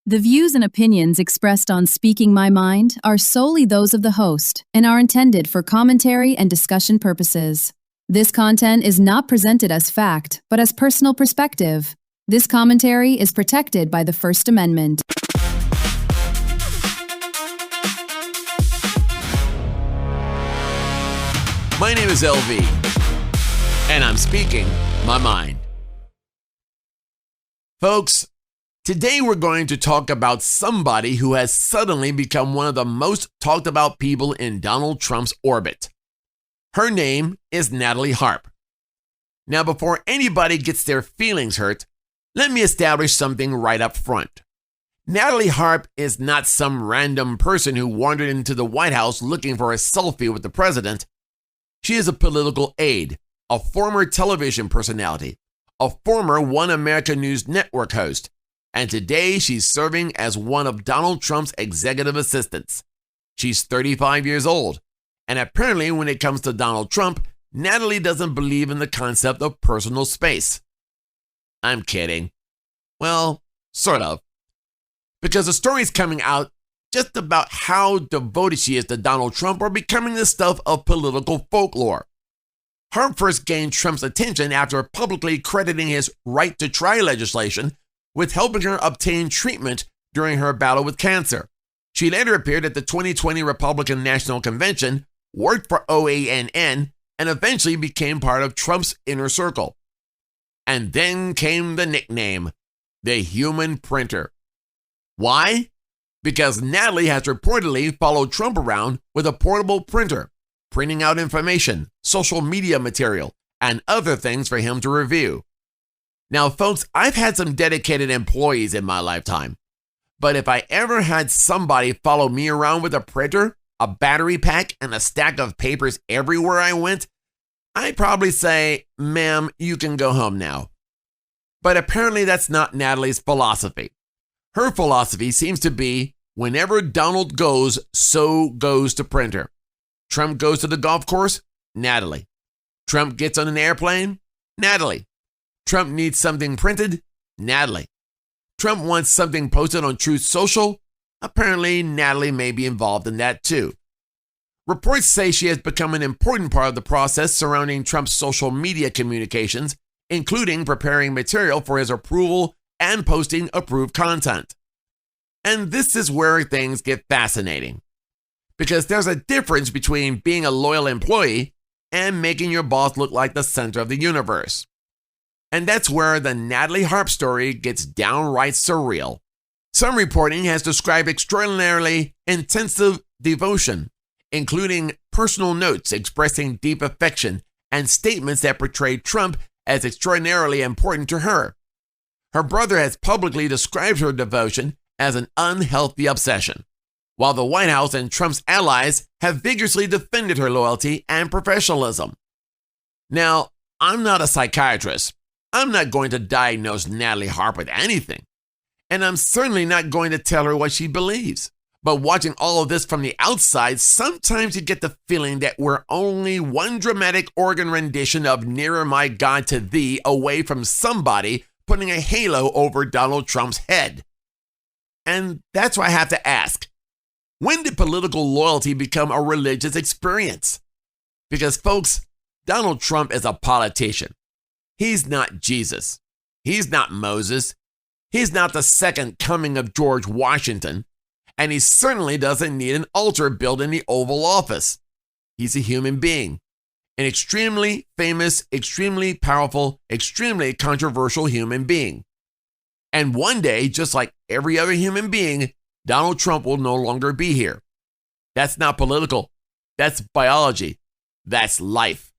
The views and opinions expressed on Speaking My Mind are solely those of the host and are intended for commentary and discussion purposes. This content is not presented as fact, but as personal perspective. This commentary is protected by the First Amendment. My name is LV, and I'm speaking my mind. Folks, today we're going to talk about somebody who has suddenly become one of the most talked about people in Donald Trump's orbit. Her name is Natalie Harp. Now, before anybody gets their feelings hurt, let me establish something right up front. Natalie Harp is not some random person who wandered into the White House looking for a selfie with the president. She is a political aide, a former television personality, a former One America News Network host, and today she's serving as one of Donald Trump's executive assistants. She's 35 years old, and apparently when it comes to Donald Trump, Natalie doesn't believe in the concept of personal space. I'm kidding. Well, sort of. Because the stories coming out just about how devoted she is to Donald Trump are becoming the stuff of political folklore. Harp first gained Trump's attention after publicly crediting his right to try legislation with helping her obtain treatment during her battle with cancer. She later appeared at the 2020 Republican National Convention, worked for OANN, and eventually became part of Trump's inner circle. And then came the nickname, the Human Printer. Why? Because Natalie has reportedly followed Trump around with a portable printer, printing out information, social media material, and other things for him to review. Now, folks, I've had some dedicated employees in my lifetime, but if I ever had somebody follow me around with a printer, a battery pack, and a stack of papers everywhere I went, I'd probably say, ma'am, you can go home now. But apparently that's not Natalie's philosophy. Her philosophy seems to be, whenever Donald goes, so goes the printer. Trump goes to the golf course, Natalie. Trump gets on an airplane, Natalie. Trump needs something printed, Natalie. Trump wants something posted on Truth Social, apparently Natalie may be involved in that too. Reports say she has become an important part of the process surrounding Trump's social media communications, including preparing material for his approval and posting approved content. And this is where things get fascinating, because there's a difference between being a loyal employee and making your boss look like the center of the universe. And that's where the Natalie Harp story gets downright surreal. Some reporting has described extraordinarily intensive devotion, including personal notes expressing deep affection and statements that portray Trump as extraordinarily important to her. Her brother has publicly described her devotion as an unhealthy obsession, while the White House and Trump's allies have vigorously defended her loyalty and professionalism. Now, I'm not a psychiatrist. I'm not going to diagnose Natalie Harp with anything, and I'm certainly not going to tell her what she believes. But watching all of this from the outside, sometimes you get the feeling that we're only one dramatic organ rendition of Nearer My God to Thee away from somebody putting a halo over Donald Trump's head. And that's why I have to ask, when did political loyalty become a religious experience? Because, folks, Donald Trump is a politician. He's not Jesus. He's not Moses. He's not the second coming of George Washington. And he certainly doesn't need an altar built in the Oval Office. He's a human being, an extremely famous, extremely powerful, extremely controversial human being. And one day, just like every other human being, Donald Trump will no longer be here. That's not political. That's biology. That's life.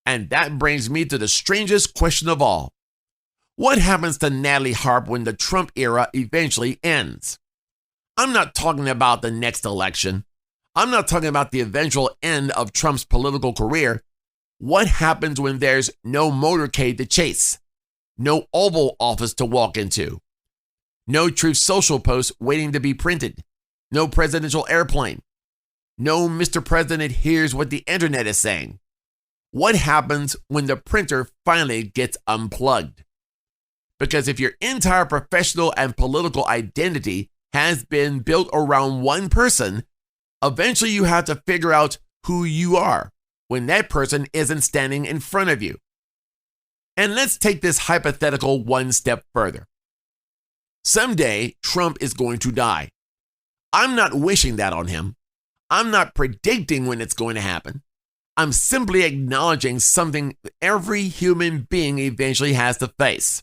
And that brings me to the strangest question of all. What happens to Natalie Harp when the Trump era eventually ends? I'm not talking about the next election. I'm not talking about the eventual end of Trump's political career. What happens when there's no motorcade to chase, no Oval Office to walk into, no Truth Social posts waiting to be printed, no presidential airplane, no Mr. President hears what the internet is saying? What happens when the printer finally gets unplugged? Because if your entire professional and political identity has been built around one person, eventually you have to figure out who you are when that person isn't standing in front of you. And let's take this hypothetical one step further. Someday, Trump is going to die. I'm not wishing that on him. I'm not predicting when it's going to happen. I'm simply acknowledging something every human being eventually has to face.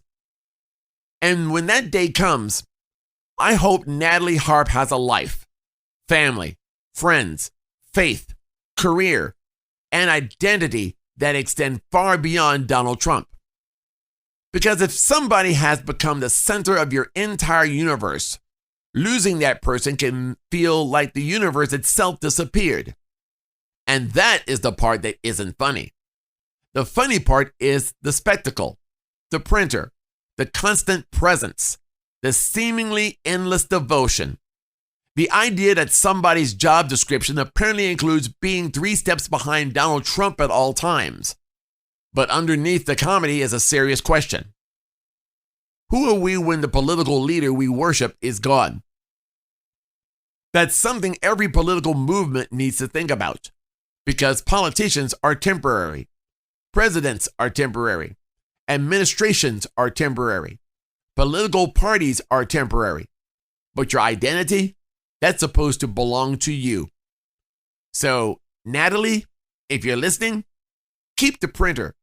And when that day comes, I hope Natalie Harp has a life, family, friends, faith, career, and identity that extend far beyond Donald Trump. Because if somebody has become the center of your entire universe, losing that person can feel like the universe itself disappeared. And that is the part that isn't funny. The funny part is the spectacle, the printer, the constant presence, the seemingly endless devotion. The idea that somebody's job description apparently includes being 3 steps behind Donald Trump at all times. But underneath the comedy is a serious question. Who are we when the political leader we worship is gone? That's something every political movement needs to think about, because politicians are temporary, presidents are temporary, administrations are temporary, political parties are temporary, but your identity, that's supposed to belong to you. So, Natalie, if you're listening, keep the printer,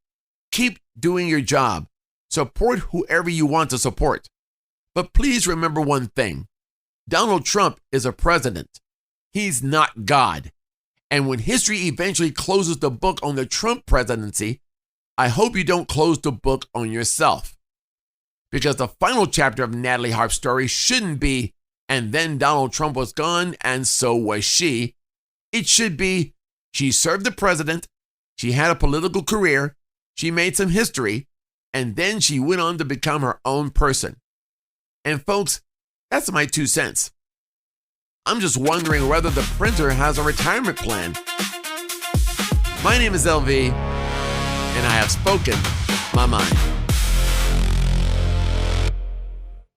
keep doing your job, support whoever you want to support. But please remember one thing. Donald Trump is a president. He's not God. And when history eventually closes the book on the Trump presidency, I hope you don't close the book on yourself. Because the final chapter of Natalie Harp's story shouldn't be, and then Donald Trump was gone, and so was she. It should be, she served the president, she had a political career, she made some history, and then she went on to become her own person. And folks, that's my 2 cents. I'm just wondering whether the printer has a retirement plan. My name is LV, and I have spoken my mind.